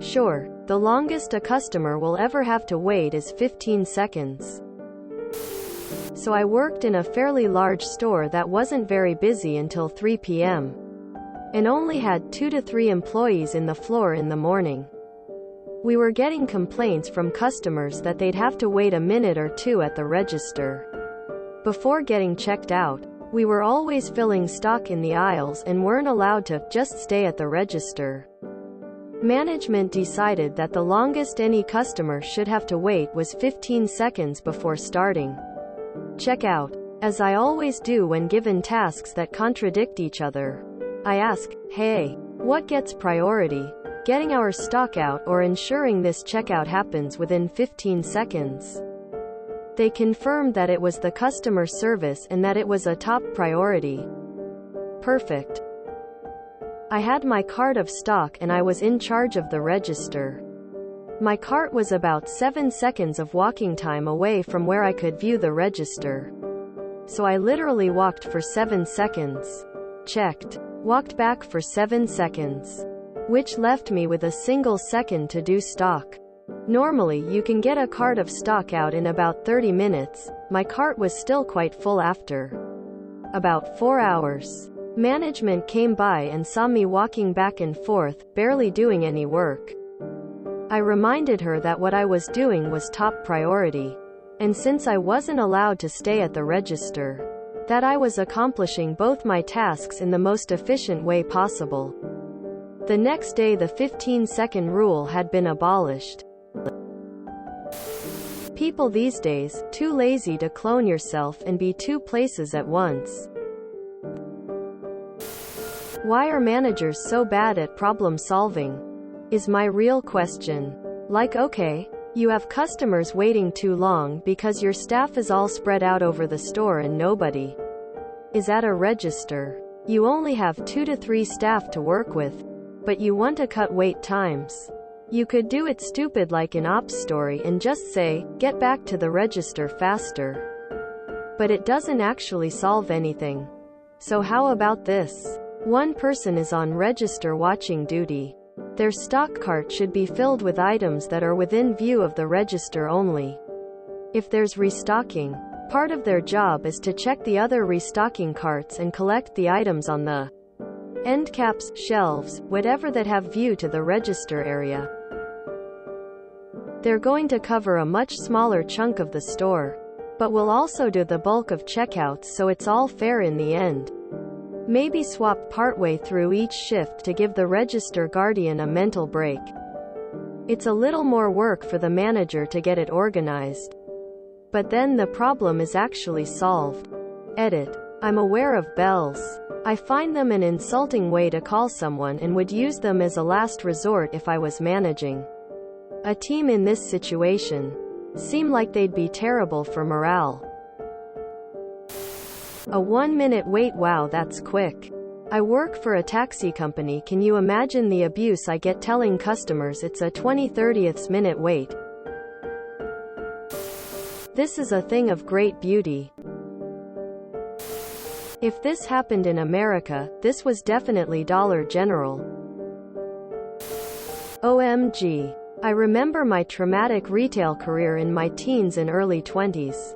Sure, the longest a customer will ever have to wait is 15 seconds. So I worked in a fairly large store that wasn't very busy until 3 p.m. and only had 2 to 3 employees in the floor in the morning. We were getting complaints from customers that they'd have to wait a minute or two at the register before getting checked out. We were always filling stock in the aisles and weren't allowed to just stay at the register. Management decided that the longest any customer should have to wait was 15 seconds before starting checkout. As I always do when given tasks that contradict each other, I ask, hey, what gets priority? Getting our stock out or ensuring this checkout happens within 15 seconds? They confirmed that it was the customer service and that it was a top priority. Perfect. I had my cart of stock and I was in charge of the register. My cart was about 7 seconds of walking time away from where I could view the register. So I literally walked for 7 seconds. Checked. Walked back for 7 seconds. Which left me with a single second to do stock. Normally you can get a cart of stock out in about 30 minutes. My cart was still quite full after about 4 hours. Management came by and saw me walking back and forth, barely doing any work. I reminded her that what I was doing was top priority. And since I wasn't allowed to stay at the register, that I was accomplishing both my tasks in the most efficient way possible. The next day the 15-second rule had been abolished. People these days, too lazy to clone yourself and be 2 places at once. Why are managers so bad at problem solving? Is my real question. Like, okay, you have customers waiting too long because your staff is all spread out over the store and nobody is at a register. You only have 2 to 3 staff to work with, but you want to cut wait times. You could do it stupid like an ops story and just say, get back to the register faster. But it doesn't actually solve anything. So how about this? One person is on register watching duty. Their stock cart should be filled with items that are within view of the register only. If there's restocking, part of their job is to check the other restocking carts and collect the items on the end caps, shelves, whatever that have view to the register area. They're going to cover a much smaller chunk of the store, but will also do the bulk of checkouts, so it's all fair in the end. Maybe swap partway through each shift to give the register guardian a mental break. It's a little more work for the manager to get it organized. But then the problem is actually solved. Edit. I'm aware of bells. I find them an insulting way to call someone and would use them as a last resort if I was managing a team in this situation. Seem like they'd be terrible for morale. A 1-minute wait. Wow, that's quick. I work for a taxi company. Can you imagine the abuse I get telling customers it's a 20-30th minute wait? This is a thing of great beauty. If this happened in America, this was definitely Dollar General. OMG. I remember my traumatic retail career in my teens and early 20s.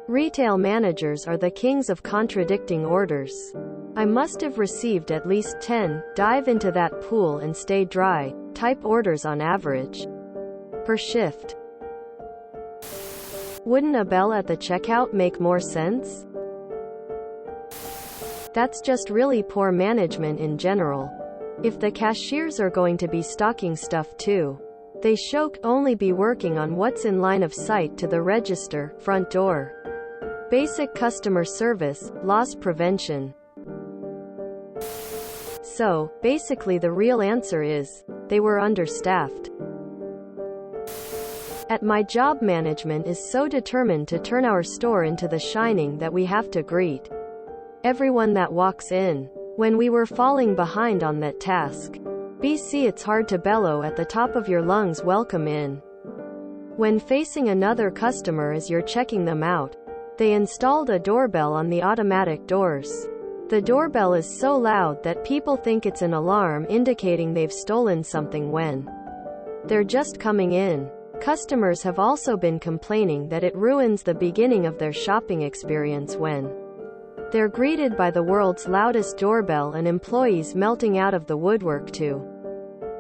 Retail managers are the kings of contradicting orders. I must have received at least 10, dive into that pool and stay dry, type orders on average per shift. Wouldn't a bell at the checkout make more sense? That's just really poor management in general. If the cashiers are going to be stocking stuff too, they should only be working on what's in line of sight to the register, front door. Basic customer service, loss prevention. So, basically the real answer is, they were understaffed. At my job, management is so determined to turn our store into the shining that we have to greet everyone that walks in. When we were falling behind on that task, BC, it's hard to bellow at the top of your lungs, welcome in. When facing another customer as you're checking them out, they installed a doorbell on the automatic doors. The doorbell is so loud that people think it's an alarm indicating they've stolen something when They're just coming in. Customers have also been complaining that it ruins the beginning of their shopping experience when they're greeted by the world's loudest doorbell and employees melting out of the woodwork to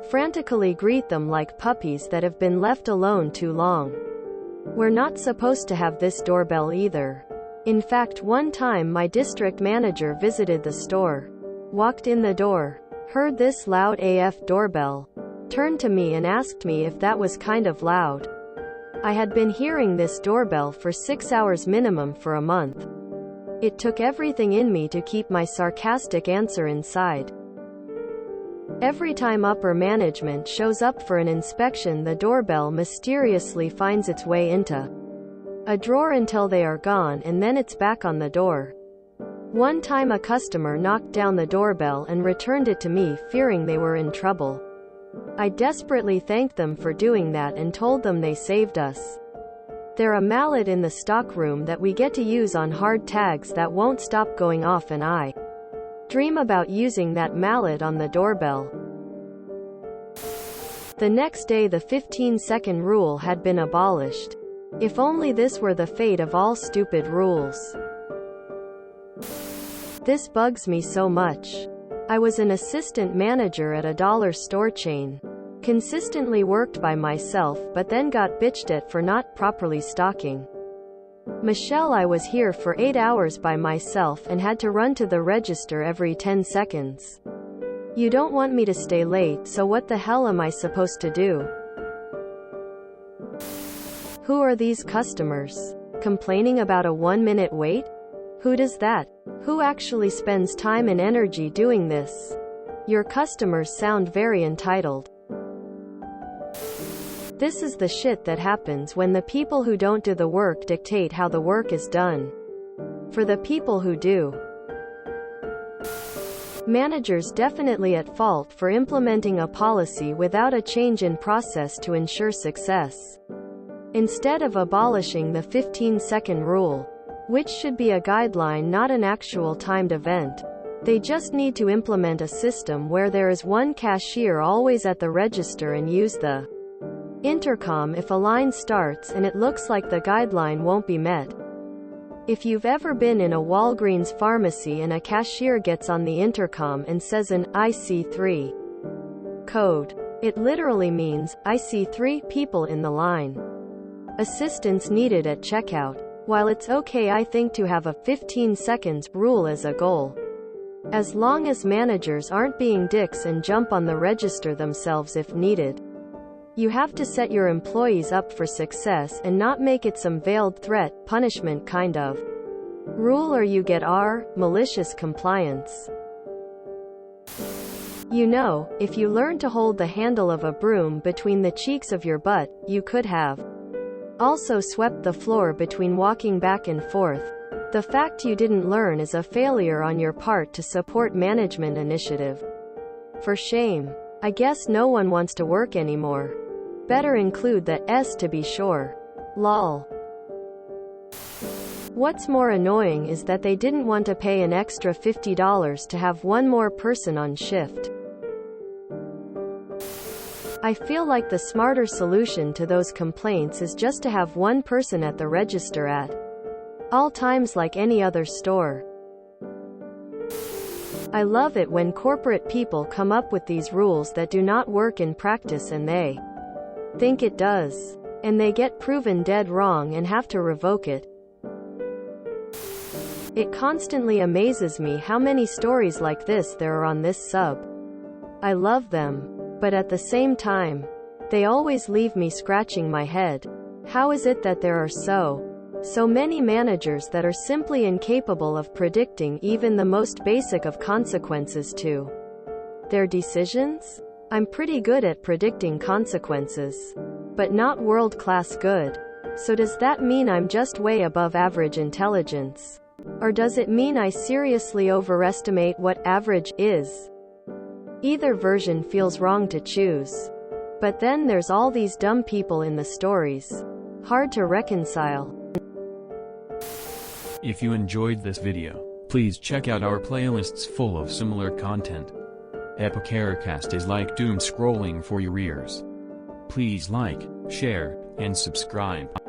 frantically greet them like puppies that have been left alone too long. We're not supposed to have this doorbell either. In fact, one time my district manager visited the store, walked in the door, heard this loud AF doorbell, turned to me and asked me if that was kind of loud. I had been hearing this doorbell for 6 hours minimum for a month. It took everything in me to keep my sarcastic answer inside. Every time upper management shows up for an inspection, the doorbell mysteriously finds its way into a drawer until they are gone, and then it's back on the door. One time a customer knocked down the doorbell and returned it to me, fearing they were in trouble. I desperately thanked them for doing that and told them they saved us. They're a mallet in the stockroom that we get to use on hard tags that won't stop going off, and I dream about using that mallet on the doorbell. The next day the 15-second rule had been abolished. If only this were the fate of all stupid rules. This bugs me so much. I was an assistant manager at a dollar store chain. Consistently worked by myself, but then got bitched at for not properly stocking. Michelle, I was here for 8 hours by myself and had to run to the register every 10 seconds. You don't want me to stay late, so what the hell am I supposed to do? Who are these customers? Complaining about a 1-minute wait? Who does that? Who actually spends time and energy doing this? Your customers sound very entitled. This is the shit that happens when the people who don't do the work dictate how the work is done. For the people who do. Managers definitely at fault for implementing a policy without a change in process to ensure success. Instead of abolishing the 15-second rule, which should be a guideline, not an actual timed event, they just need to implement a system where there is one cashier always at the register and use the intercom if a line starts and it looks like the guideline won't be met. If you've ever been in a Walgreens pharmacy and a cashier gets on the intercom and says an IC3 code, it literally means, I see 3 people in the line. Assistance needed at checkout. While it's okay, I think, to have a 15 seconds rule as a goal, as long as managers aren't being dicks and jump on the register themselves if needed. You have to set your employees up for success and not make it some veiled threat, punishment kind of rule, or you get malicious compliance. You know, if you learn to hold the handle of a broom between the cheeks of your butt, you could have also swept the floor between walking back and forth. The fact you didn't learn is a failure on your part to support management initiative. For shame. I guess no one wants to work anymore. Better include the S to be sure. Lol. What's more annoying is that they didn't want to pay an extra $50 to have one more person on shift. I feel like the smarter solution to those complaints is just to have one person at the register at all times like any other store. I love it when corporate people come up with these rules that do not work in practice and they think it does. And they get proven dead wrong and have to revoke it. It constantly amazes me how many stories like this there are on this sub. I love them. But at the same time, they always leave me scratching my head. How is it that there are so many managers that are simply incapable of predicting even the most basic of consequences to their decisions? I'm pretty good at predicting consequences, but not world-class good. So does that mean I'm just way above average intelligence? Or does it mean I seriously overestimate what average is? Either version feels wrong to choose. But then there's all these dumb people in the stories. Hard to reconcile. If you enjoyed this video, please check out our playlists full of similar content. Epicaricast is like doom scrolling for your ears. Please like, share, and subscribe.